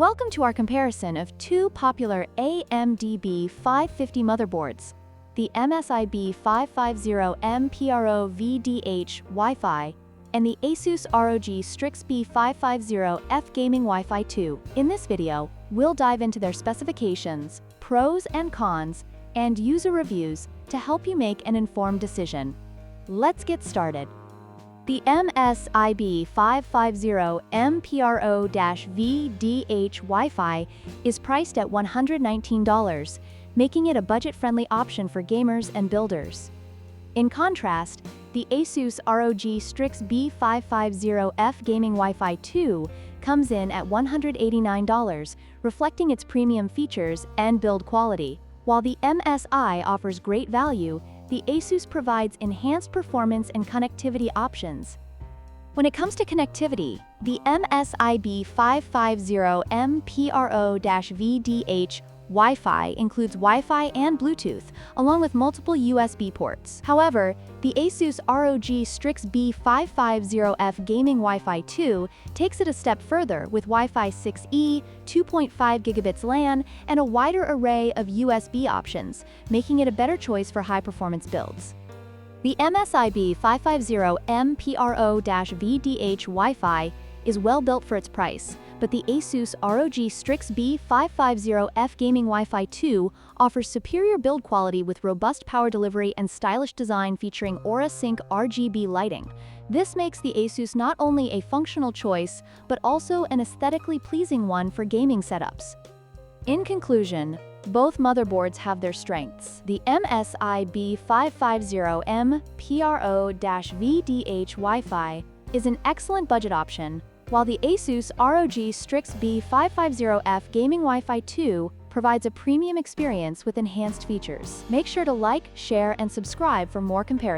Welcome to our comparison of two popular AMD B550 motherboards, the MSI B550M PRO-VDH Wi-Fi and the Asus ROG Strix B550F Gaming Wi-Fi 2. In this video, we'll dive into their specifications, pros and cons, and user reviews to help you make an informed decision. Let's get started. The MSI B550M PRO-VDH Wi-Fi is priced at $119, making it a budget-friendly option for gamers and builders. In contrast, the Asus ROG Strix B550F Gaming Wi-Fi 2 comes in at $189, reflecting its premium features and build quality. While the MSI offers great value, the Asus provides enhanced performance and connectivity options. When it comes to connectivity, the MSI B550M PRO-VDH Wi-Fi includes Wi-Fi and Bluetooth, along with multiple USB ports. However, the Asus ROG Strix B550F Gaming Wi-Fi 2 takes it a step further with Wi-Fi 6E, 2.5 gigabits LAN, and a wider array of USB options, making it a better choice for high-performance builds. The MSI B550M PRO-VDH Wi-Fi is well built for its price, but the Asus ROG Strix B550F Gaming Wi-Fi 2 offers superior build quality with robust power delivery and stylish design featuring Aura Sync RGB lighting. This makes the Asus not only a functional choice, but also an aesthetically pleasing one for gaming setups. In conclusion, both motherboards have their strengths. The MSI B550M PRO-VDH Wi-Fi is an excellent budget option, while the Asus ROG Strix B550F Gaming Wi-Fi 2 provides a premium experience with enhanced features. Make sure to like, share, and subscribe for more comparisons.